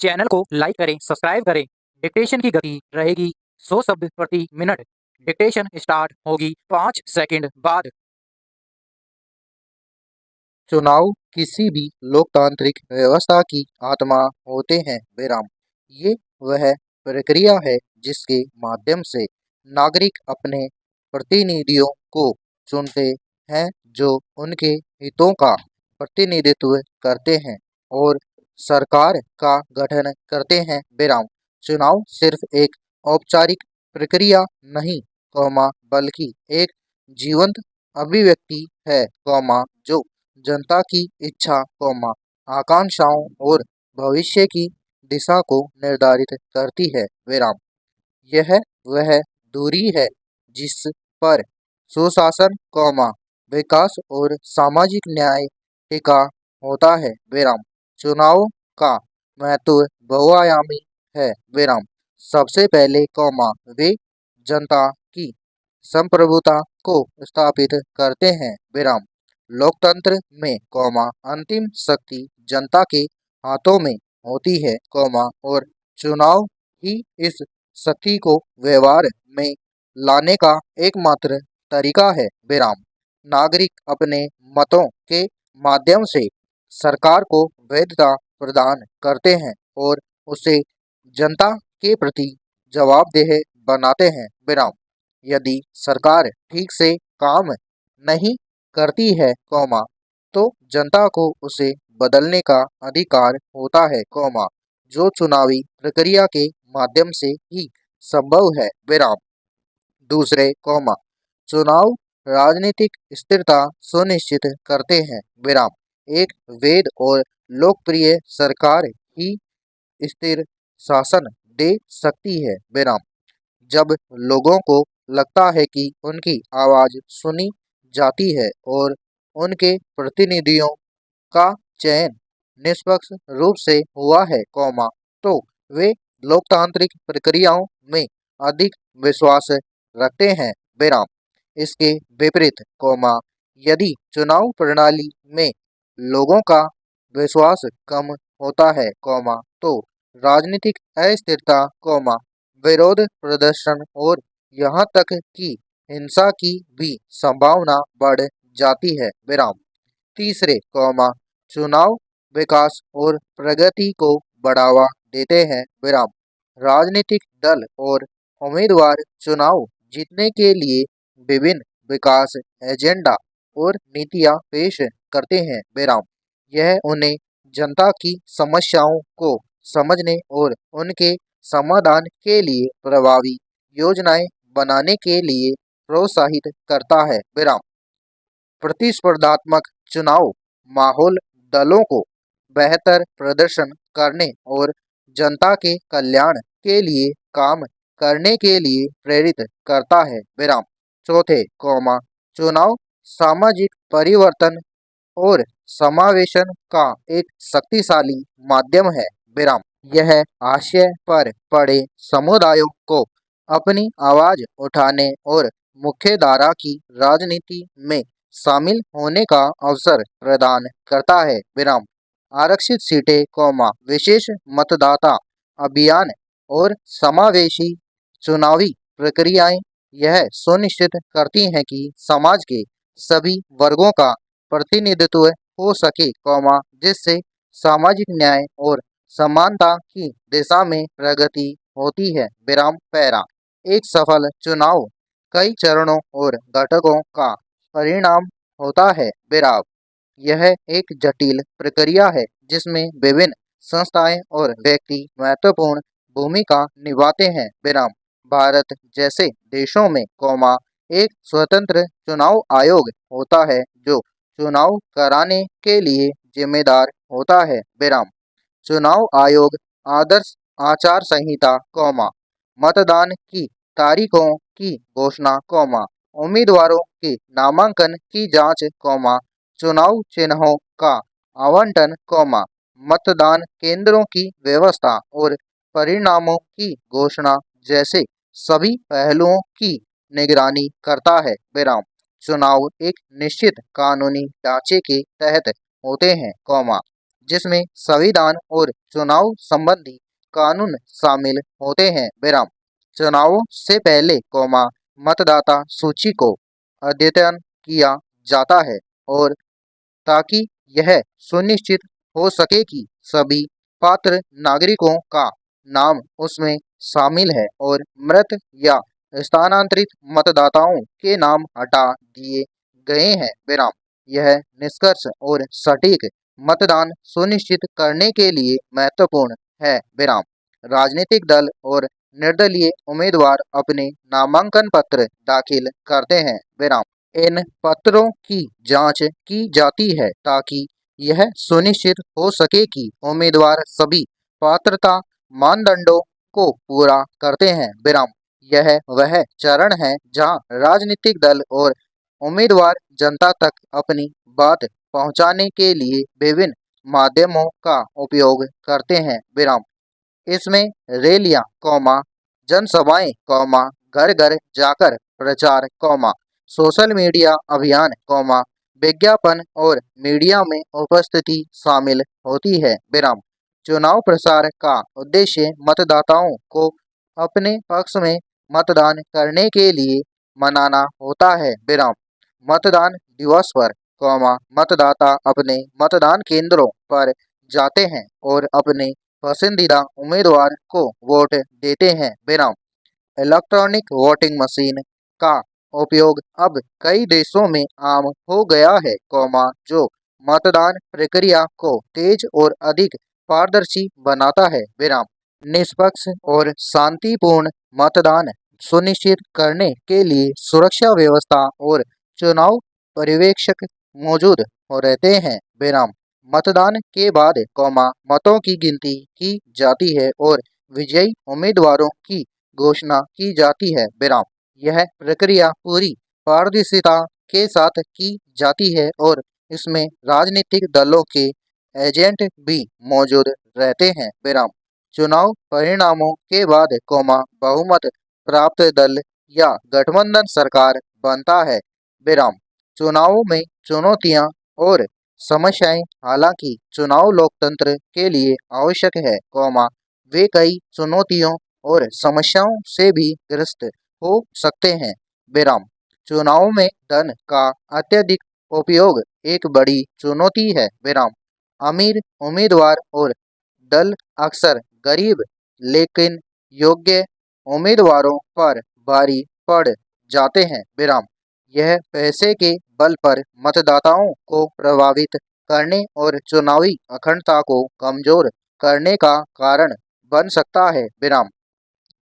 Channel को like करें, subscribe करें। डिक्टेशन की गति रहेगी 100 शब्द प्रति मिनट। डिक्टेशन स्टार्ट होगी 5 सेकंड बाद। चुनाव किसी भी लोकतांत्रिक व्यवस्था की आत्मा होते हैं विराम। ये वह प्रक्रिया है जिसके माध्यम से नागरिक अपने प्रतिनिधियों को चुनते हैं जो उनके हितों का प्रतिनिधित्व करते हैं और सरकार का गठन करते हैं विराम। चुनाव सिर्फ एक औपचारिक प्रक्रिया नहीं बल्कि एक जीवंत अभिव्यक्ति है जो जनता की इच्छा आकांक्षाओं और भविष्य की दिशा को निर्धारित करती है विराम। यह वह दूरी है जिस पर सुशासन विकास और सामाजिक न्याय टिका होता है विराम। चुनाव का महत्व बहुआयामी है विराम। सबसे पहले वे जनता की संप्रभुता को स्थापित करते हैं विराम। लोकतंत्र में अंतिम शक्ति जनता के हाथों में होती है और चुनाव ही इस शक्ति को व्यवहार में लाने का एकमात्र तरीका है विराम। नागरिक अपने मतों के माध्यम से सरकार को वैधता प्रदान करते हैं और उसे जनता के प्रति जवाबदेह बनाते हैं विराम। यदि सरकार ठीक से काम नहीं करती है तो जनता को उसे बदलने का अधिकार होता है जो चुनावी प्रक्रिया के माध्यम से ही संभव है विराम। दूसरे चुनाव राजनीतिक स्थिरता सुनिश्चित करते हैं विराम। एक वैध और लोकप्रिय सरकार ही स्थिर शासन दे सकती है विराम। जब लोगों को लगता है कि उनकी आवाज सुनी जाती है और उनके प्रतिनिधियों का चयन निष्पक्ष रूप से हुआ है तो वे लोकतांत्रिक प्रक्रियाओं में अधिक विश्वास रखते हैं विराम। इसके विपरीत यदि चुनाव प्रणाली में लोगों का विश्वास कम होता है तो राजनीतिक अस्थिरता विरोध प्रदर्शन और यहाँ तक कि हिंसा की भी संभावना बढ़ जाती है विराम। तीसरे चुनाव विकास और प्रगति को बढ़ावा देते हैं विराम। राजनीतिक दल और उम्मीदवार चुनाव जीतने के लिए विभिन्न विकास एजेंडा और नीतियां पेश करते हैं विराम। यह उन्हें जनता की समस्याओं को समझने और उनके समाधान के लिए प्रभावी योजनाएं बनाने के लिए प्रोत्साहित करता है विराम। प्रतिस्पर्धात्मक चुनाव माहौल दलों को बेहतर प्रदर्शन करने और जनता के कल्याण के लिए काम करने के लिए प्रेरित करता है विराम। चौथे चुनाव सामाजिक परिवर्तन और समावेशन का एक शक्तिशाली माध्यम है विराम। यह आशय पर पड़े समुदायों को अपनी आवाज उठाने और मुख्यधारा की राजनीति में शामिल होने का अवसर प्रदान करता है विराम। आरक्षित सीटें विशेष मतदाता अभियान और समावेशी चुनावी प्रक्रियाएं यह सुनिश्चित करती हैं कि समाज के सभी वर्गों का प्रतिनिधित्व हो सके जिससे सामाजिक न्याय और समानता की दिशा में प्रगति होती है विराम पैरा। एक सफल चुनाव कई चरणों और घटकों का परिणाम होता है विराम। यह एक जटिल प्रक्रिया है जिसमें विभिन्न संस्थाएं और व्यक्ति महत्वपूर्ण भूमिका निभाते हैं विराम। भारत जैसे देशों में एक स्वतंत्र चुनाव आयोग होता है जो चुनाव कराने के लिए जिम्मेदार होता है विराम। चुनाव आयोग आदर्श आचार संहिता मतदान की तारीखों की घोषणा उम्मीदवारों के नामांकन की जांच चुनाव चिन्हों का आवंटन मतदान केंद्रों की व्यवस्था और परिणामों की घोषणा जैसे सभी पहलुओं की निगरानी करता है विराम। चुनाव एक निश्चित कानूनी ढांचे के तहत होते हैं जिसमें संविधान और चुनाव संबंधी कानून शामिल होते हैं। विराम। चुनावों से पहले मतदाता सूची को अद्यतन किया जाता है और ताकि यह सुनिश्चित हो सके कि सभी पात्र नागरिकों का नाम उसमें शामिल है और मृत या स्थानांतरित मतदाताओं के नाम हटा दिए गए हैं। विराम। यह निष्कर्ष और सटीक मतदान सुनिश्चित करने के लिए महत्वपूर्ण है। विराम। राजनीतिक दल और निर्दलीय उम्मीदवार अपने नामांकन पत्र दाखिल करते हैं। विराम। इन पत्रों की जांच की जाती है ताकि यह सुनिश्चित हो सके कि उम्मीदवार सभी पात्रता मानदंडों को पूरा करते हैं। विराम। यह वह चरण है जहां राजनीतिक दल और उम्मीदवार जनता तक अपनी बात पहुंचाने के लिए विभिन्न माध्यमों का उपयोग करते हैं। विराम। इसमें रैलियां, जनसभाएं, घर घर जाकर प्रचार, सोशल मीडिया अभियान, विज्ञापन और मीडिया में उपस्थिति शामिल होती है। विराम। चुनाव प्रचार का उद्देश्य मतदाताओं को अपने पक्ष में मतदान करने के लिए मनाना होता है। विराम। मतदान दिवस पर, मतदाता अपने मतदान केंद्रों पर जाते हैं और अपने पसंदीदा उम्मीदवार को वोट देते हैं। विराम। इलेक्ट्रॉनिक वोटिंग मशीन का उपयोग अब कई देशों में आम हो गया है, जो मतदान प्रक्रिया को तेज और अधिक पारदर्शी बनाता है। विराम। निष्पक्ष और शांतिपूर्ण मतदान सुनिश्चित करने के लिए सुरक्षा व्यवस्था और चुनाव पर्यवेक्षक मौजूद हो रहते हैं। विराम। मतदान के बाद, मतों की गिनती की जाती है और विजयी उम्मीदवारों की घोषणा की जाती है। विराम। यह प्रक्रिया पूरी पारदर्शिता के साथ की जाती है और इसमें राजनीतिक दलों के एजेंट भी मौजूद रहते हैं। विराम। चुनाव परिणामों के बाद, बहुमत प्राप्त दल या गठबंधन सरकार बनता है। विराम। चुनावों में चुनौतियां और समस्याएं, हालांकि चुनाव लोकतंत्र के लिए आवश्यक है, वे कई चुनौतियों और समस्याओं से भी ग्रस्त हो सकते हैं। विराम। चुनाव में धन का अत्यधिक उपयोग एक बड़ी चुनौती है। विराम। अमीर उम्मीदवार और दल अक्सर गरीब लेकिन योग्य उम्मीदवारों पर भारी पड़ जाते हैं। विराम। यह पैसे के बल पर मतदाताओं को प्रभावित करने और चुनावी अखंडता को कमजोर करने का कारण बन सकता है। विराम।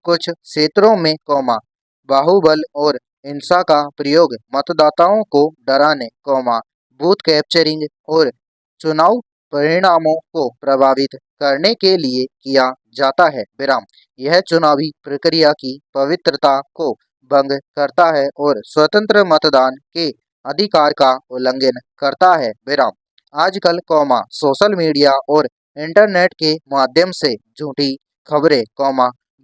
कुछ क्षेत्रों में, बाहुबल और हिंसा का प्रयोग मतदाताओं को डराने, बूथ कैप्चरिंग और चुनाव परिणामों को प्रभावित करने के लिए किया जाता है। विराम। यह चुनावी प्रक्रिया की पवित्रता को भंग करता है और स्वतंत्र मतदान के अधिकार का उल्लंघन करता है। विराम। आजकल, सोशल मीडिया और इंटरनेट के माध्यम से झूठी खबरें,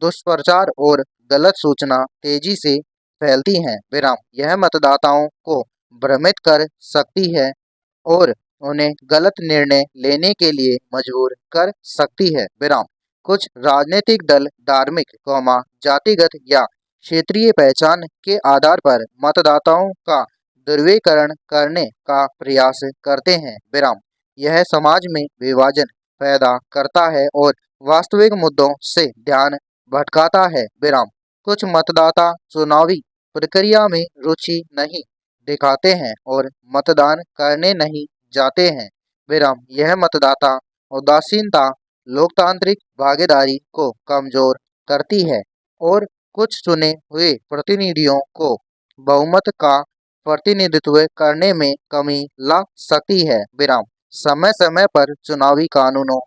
दुष्प्रचार और गलत सूचना तेजी से फैलती हैं। विराम। यह मतदाताओं को भ्रमित कर सकती है और उन्हें गलत निर्णय लेने के लिए मजबूर कर सकती है। विराम। कुछ राजनीतिक दल धार्मिक, जातिगत या क्षेत्रीय पहचान के आधार पर मतदाताओं का ध्रुवीकरण करने का प्रयास करते हैं। विराम। यह समाज में विभाजन पैदा करता है और वास्तविक मुद्दों से ध्यान भटकाता है। विराम। कुछ मतदाता चुनावी प्रक्रिया में रुचि नहीं दिखाते हैं और मतदान करने नहीं जाते हैं। विराम। यह मतदाता उदासीनता लोकतांत्रिक भागीदारी को कमजोर करती है और कुछ चुने हुए प्रतिनिधियों को बहुमत का प्रतिनिधित्व करने में कमी ला सकती है। विराम। समय समय पर चुनावी कानूनों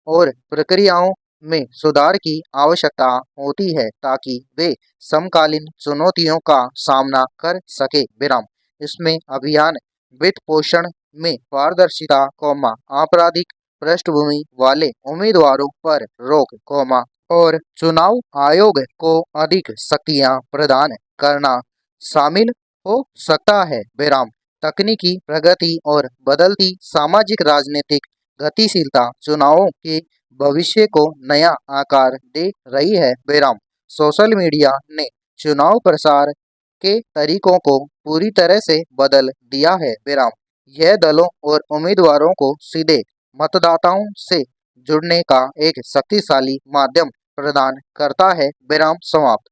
और प्रक्रियाओं में सुधार की आवश्यकता होती है ताकि वे समकालीन चुनौतियों का सामना कर सके। विराम। इसमें अभियान वित्त पोषण में पारदर्शिता, आपराधिक पृष्ठभूमि वाले उम्मीदवारों पर रोक, और चुनाव आयोग को अधिक शक्तियां प्रदान करना शामिल हो सकता है। विराम। तकनीकी प्रगति और बदलती सामाजिक राजनीतिक गतिशीलता चुनावों के भविष्य को नया आकार दे रही है। विराम। सोशल मीडिया ने चुनाव प्रसार के तरीकों को पूरी तरह से बदल दिया है। विराम। यह दलों और उम्मीदवारों को सीधे मतदाताओं से जुड़ने का एक शक्तिशाली माध्यम प्रदान करता है। विराम समाप्त।